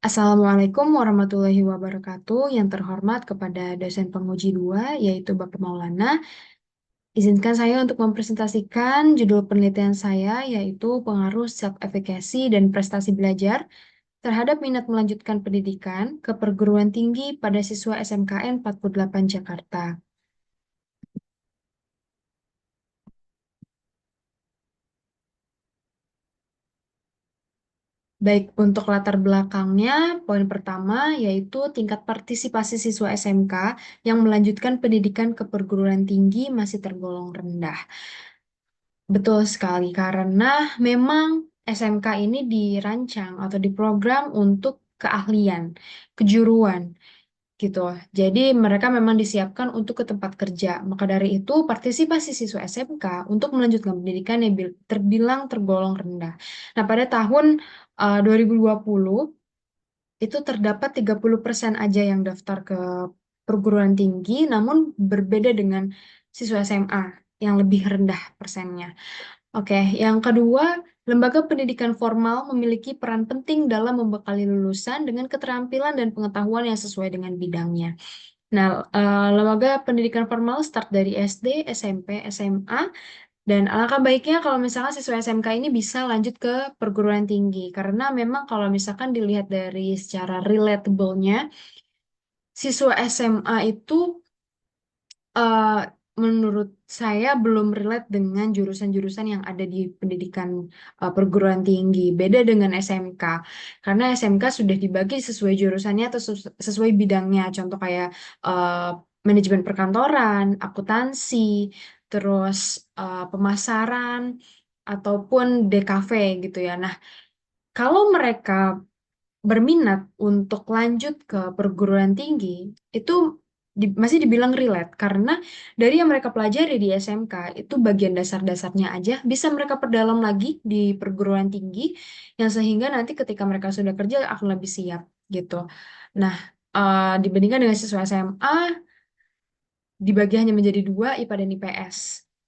Assalamualaikum warahmatullahi wabarakatuh. Yang terhormat kepada dosen penguji 2, yaitu Bapak Maulana. Izinkan saya untuk mempresentasikan judul penelitian saya, yaitu pengaruh self-efficacy dan prestasi belajar terhadap minat melanjutkan pendidikan ke perguruan tinggi pada siswa SMKN 48 Jakarta. Baik, untuk latar belakangnya, poin pertama yaitu tingkat partisipasi siswa SMK yang melanjutkan pendidikan ke perguruan tinggi masih tergolong rendah. Betul sekali, karena memang SMK ini dirancang atau diprogram untuk keahlian, kejuruan, gitu. Jadi mereka memang disiapkan untuk ke tempat kerja. Maka dari itu, partisipasi siswa SMK untuk melanjutkan pendidikan yang terbilang tergolong rendah. Nah, pada tahun 2020, itu terdapat 30% aja yang daftar ke perguruan tinggi, namun berbeda dengan siswa SMA yang lebih rendah persennya. Oke, yang kedua, lembaga pendidikan formal memiliki peran penting dalam membekali lulusan dengan keterampilan dan pengetahuan yang sesuai dengan bidangnya. Nah, lembaga pendidikan formal start dari SD, SMP, SMA, dan alangkah baiknya kalau misalkan siswa SMK ini bisa lanjut ke perguruan tinggi. Karena memang kalau misalkan dilihat dari secara relatable-nya, siswa SMA itu eh, menurut saya belum relate dengan jurusan-jurusan yang ada di pendidikan perguruan tinggi. Beda dengan SMK. Karena SMK sudah dibagi sesuai jurusannya atau sesuai bidangnya. Contoh kayak eh, manajemen perkantoran, akuntansi, terus pemasaran, ataupun DKV gitu ya. Nah, kalau mereka berminat untuk lanjut ke perguruan tinggi, itu masih dibilang relate karena dari yang mereka pelajari di SMK itu bagian dasar-dasarnya aja bisa mereka perdalam lagi di perguruan tinggi yang sehingga nanti ketika mereka sudah kerja akan lebih siap gitu. Nah, dibandingkan dengan siswa SMA dibagi hanya menjadi dua, IPA dan IPS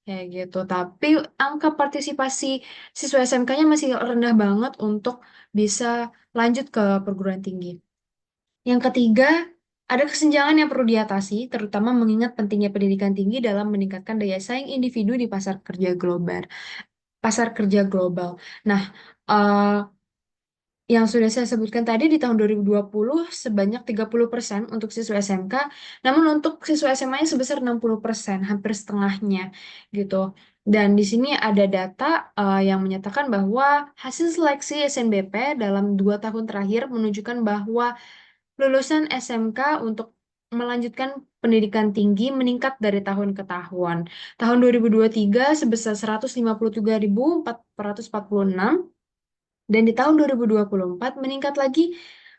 kayak gitu. Tapi angka partisipasi siswa SMK-nya masih rendah banget untuk bisa lanjut ke perguruan tinggi. Yang ketiga, ada kesenjangan yang perlu diatasi, terutama mengingat pentingnya pendidikan tinggi dalam meningkatkan daya saing individu di pasar kerja global. Pasar kerja global. Nah, eh, yang sudah saya sebutkan tadi di tahun 2020 sebanyak 30% untuk siswa SMK, namun untuk siswa SMA-nya sebesar 60%, hampir setengahnya gitu. Dan di sini ada data yang menyatakan bahwa hasil seleksi SNBP dalam 2 tahun terakhir menunjukkan bahwa lulusan SMK untuk melanjutkan pendidikan tinggi meningkat dari tahun ke tahun. Tahun 2023 sebesar 153.446 dan di tahun 2024 meningkat lagi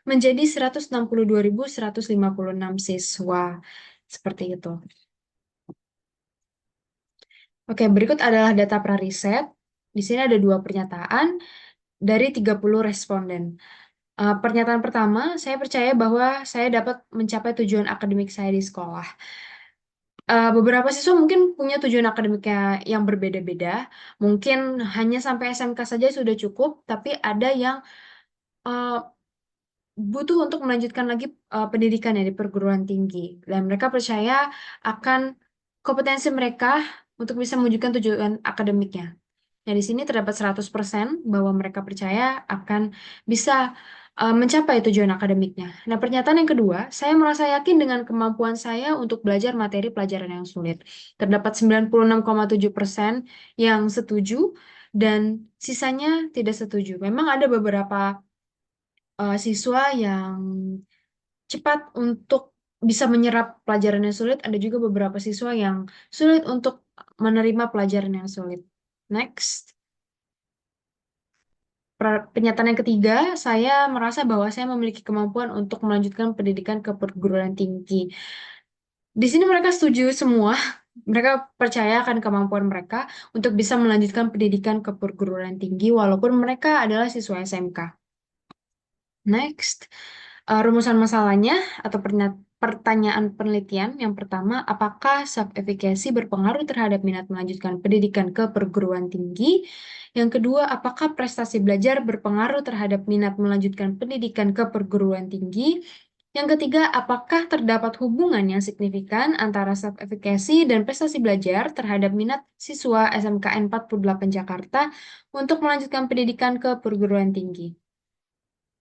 menjadi 162.156 siswa. Seperti itu. Oke, berikut adalah data prariset. Di sini ada 2 pernyataan dari 30 responden. Pernyataan pertama, saya percaya bahwa saya dapat mencapai tujuan akademik saya di sekolah. Beberapa siswa mungkin punya tujuan akademiknya yang berbeda-beda. Mungkin hanya sampai SMK saja sudah cukup, tapi ada yang uh, butuh untuk melanjutkan lagi pendidikan ya di perguruan tinggi. Dan mereka percaya akan kompetensi mereka untuk bisa mewujudkan tujuan akademiknya. Nah, di sini terdapat 100% bahwa mereka percaya akan bisa mencapai tujuan akademiknya. Nah, pernyataan yang kedua, saya merasa yakin dengan kemampuan saya untuk belajar materi pelajaran yang sulit. Terdapat 96,7% yang setuju dan sisanya tidak setuju. Memang ada beberapa siswa yang cepat untuk bisa menyerap pelajaran yang sulit, ada juga beberapa siswa yang sulit untuk menerima pelajaran yang sulit. Next. Pernyataan yang ketiga, saya merasa bahwa saya memiliki kemampuan untuk melanjutkan pendidikan ke perguruan tinggi. Di sini mereka setuju semua. Mereka percaya akan kemampuan mereka untuk bisa melanjutkan pendidikan ke perguruan tinggi walaupun mereka adalah siswa SMK. Next, rumusan masalahnya atau pertanyaan penelitian. Yang pertama, apakah self-efficacy berpengaruh terhadap minat melanjutkan pendidikan ke perguruan tinggi? Yang kedua, apakah prestasi belajar berpengaruh terhadap minat melanjutkan pendidikan ke perguruan tinggi? Yang ketiga, apakah terdapat hubungan yang signifikan antara self-efficacy dan prestasi belajar terhadap minat siswa SMKN 48 Jakarta untuk melanjutkan pendidikan ke perguruan tinggi?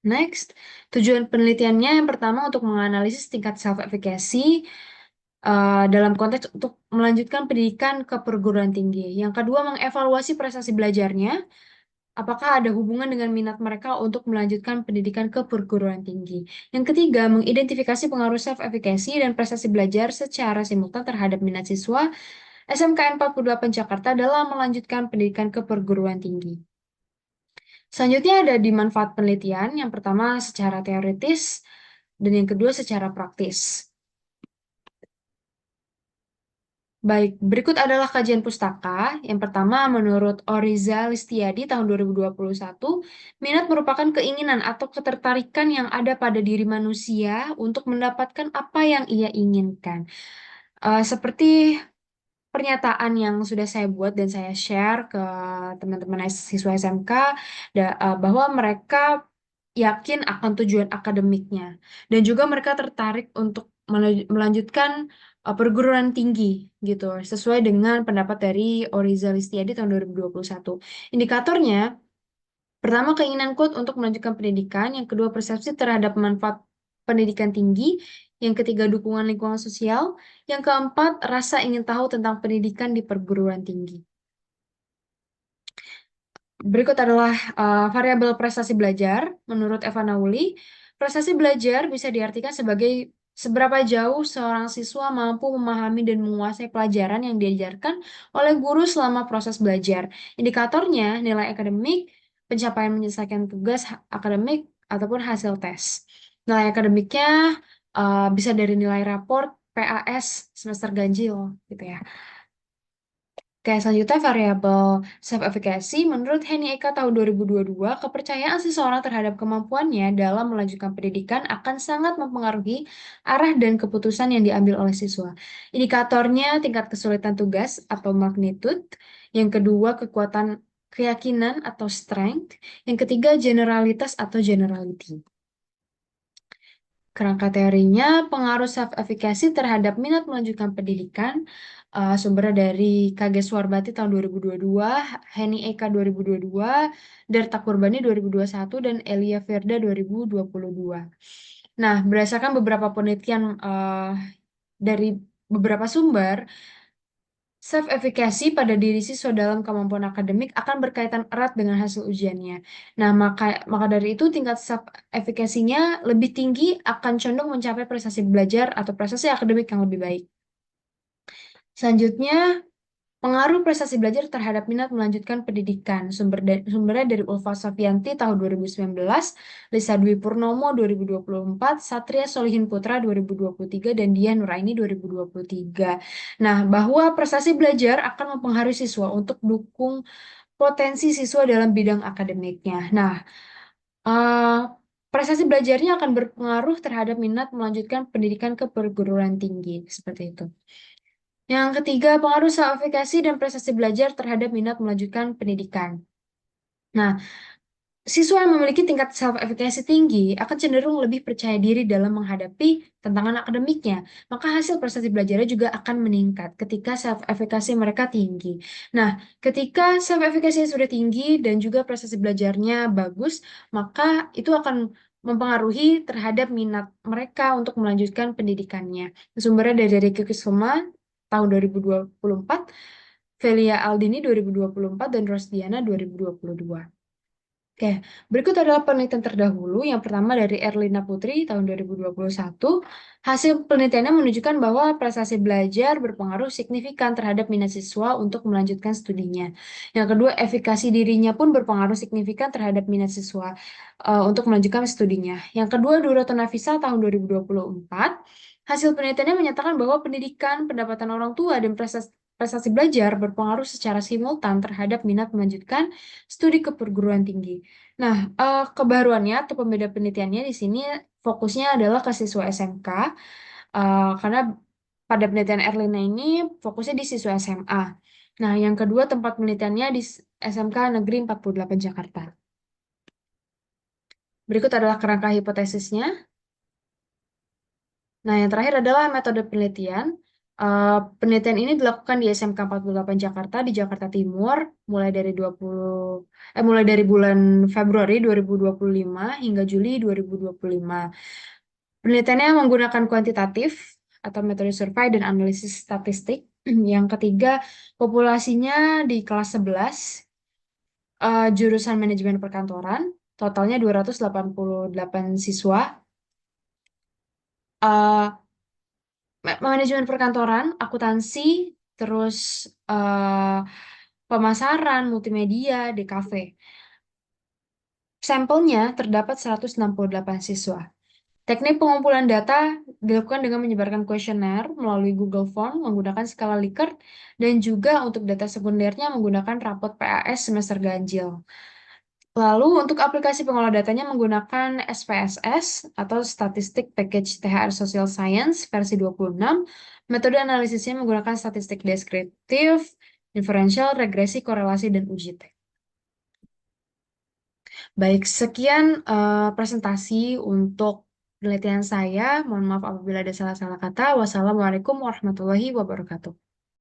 Next, tujuan penelitiannya yang pertama untuk menganalisis tingkat self-efficacy dalam konteks untuk melanjutkan pendidikan ke perguruan tinggi. Yang kedua, mengevaluasi prestasi belajarnya. Apakah ada hubungan dengan minat mereka untuk melanjutkan pendidikan ke perguruan tinggi? Yang ketiga, mengidentifikasi pengaruh self-efficacy dan prestasi belajar secara simultan terhadap minat siswa SMKN 48 Jakarta dalam melanjutkan pendidikan ke perguruan tinggi. Selanjutnya ada di manfaat penelitian, yang pertama secara teoritis, dan yang kedua secara praktis. Baik, berikut adalah kajian pustaka. Yang pertama, menurut Oriza Listiadi tahun 2021, minat merupakan keinginan atau ketertarikan yang ada pada diri manusia untuk mendapatkan apa yang ia inginkan. Seperti pernyataan yang sudah saya buat dan saya share ke teman-teman siswa SMK, bahwa mereka yakin akan tujuan akademiknya dan juga mereka tertarik untuk melanjutkan perguruan tinggi gitu sesuai dengan pendapat dari Oriza Listiadi tahun 2021. Indikatornya pertama, keinginan kuat untuk melanjutkan pendidikan. Yang kedua, persepsi terhadap manfaat pendidikan tinggi. Yang ketiga, dukungan lingkungan sosial. Yang keempat, rasa ingin tahu tentang pendidikan di perguruan tinggi. Berikut adalah variabel prestasi belajar. Menurut Eva Nauli, prestasi belajar bisa diartikan sebagai seberapa jauh seorang siswa mampu memahami dan menguasai pelajaran yang diajarkan oleh guru selama proses belajar. Indikatornya nilai akademik, pencapaian menyelesaikan tugas akademik, ataupun hasil tes. Nilai akademiknya bisa dari nilai raport, PAS, semester ganjil, gitu ya. Oke, selanjutnya variabel self-efficacy. Menurut Henny Eka tahun 2022, kepercayaan seseorang terhadap kemampuannya dalam melanjutkan pendidikan akan sangat mempengaruhi arah dan keputusan yang diambil oleh siswa. Indikatornya tingkat kesulitan tugas atau magnitude. Yang kedua, kekuatan keyakinan atau strength. Yang ketiga, generalitas atau generality. Kerangka teorinya, pengaruh self-efficacy terhadap minat melanjutkan pendidikan, sumbernya dari KG Swarbati tahun 2022, Henny Eka 2022, Darta Kurbani 2021, dan Elia Verda 2022. Nah, berdasarkan beberapa penelitian dari beberapa sumber, self-efficacy pada diri siswa dalam kemampuan akademik akan berkaitan erat dengan hasil ujiannya. Nah, maka dari itu tingkat self-efficacy-nya lebih tinggi akan condong mencapai prestasi belajar atau prestasi akademik yang lebih baik. Selanjutnya, pengaruh prestasi belajar terhadap minat melanjutkan pendidikan. Sumbernya dari Ulfa Safianti tahun 2019, Lisa Dwi Purnomo 2024, Satria Solihin Putra 2023, dan Dian Nuraini 2023. Nah, bahwa prestasi belajar akan mempengaruhi siswa untuk dukung potensi siswa dalam bidang akademiknya. Nah, eh, prestasi belajarnya akan berpengaruh terhadap minat melanjutkan pendidikan ke perguruan tinggi. Seperti itu. Yang ketiga, pengaruh self-efficacy dan prestasi belajar terhadap minat melanjutkan pendidikan. Nah, siswa yang memiliki tingkat self-efficacy tinggi akan cenderung lebih percaya diri dalam menghadapi tantangan akademiknya. Maka hasil prestasi belajarnya juga akan meningkat ketika self-efficacy mereka tinggi. Nah, ketika self-efficacy sudah tinggi dan juga prestasi belajarnya bagus, maka itu akan mempengaruhi terhadap minat mereka untuk melanjutkan pendidikannya. Sumbernya dari Ricky Kusuma tahun 2024, Velia Aldini 2024, dan Rosdiana 2022. Oke, berikut adalah penelitian terdahulu. Yang pertama dari Erlina Putri tahun 2021. Hasil penelitiannya menunjukkan bahwa prestasi belajar berpengaruh signifikan terhadap minat siswa untuk melanjutkan studinya. Yang kedua, efikasi dirinya pun berpengaruh signifikan terhadap minat siswa untuk melanjutkan studinya. Yang kedua, Duroto Nafisa tahun 2024. Hasil penelitiannya menyatakan bahwa pendidikan, pendapatan orang tua, dan prestasi belajar berpengaruh secara simultan terhadap minat melanjutkan studi ke perguruan tinggi. Nah, kebaruannya atau pembeda penelitiannya di sini fokusnya adalah ke siswa SMK. Karena pada penelitian Erlina ini fokusnya di siswa SMA. Nah, yang kedua tempat penelitiannya di SMK Negeri 48 Jakarta. Berikut adalah kerangka hipotesisnya. Nah, yang terakhir adalah metode penelitian. Penelitian ini dilakukan di SMK 48 Jakarta di Jakarta Timur mulai dari 20 mulai dari bulan Februari 2025 hingga Juli 2025. Penelitiannya menggunakan kuantitatif atau metode survei dan analisis statistik. Yang ketiga, populasinya di kelas 11 jurusan manajemen perkantoran, totalnya 288 siswa. Eh, Manajemen perkantoran, akuntansi, terus eh, pemasaran, multimedia, DKV. Sampelnya terdapat 168 siswa. Teknik pengumpulan data dilakukan dengan menyebarkan kuesioner melalui Google Form menggunakan skala Likert dan juga untuk data sekundernya menggunakan rapot PAS semester ganjil. Lalu untuk aplikasi pengolah datanya menggunakan SPSS atau Statistic Package THR Social Science versi 26. Metode analisisnya menggunakan statistik deskriptif, diferensial, regresi, korelasi, dan uji T. Baik, sekian presentasi untuk penelitian saya. Mohon maaf apabila ada salah-salah kata. Wassalamualaikum warahmatullahi wabarakatuh.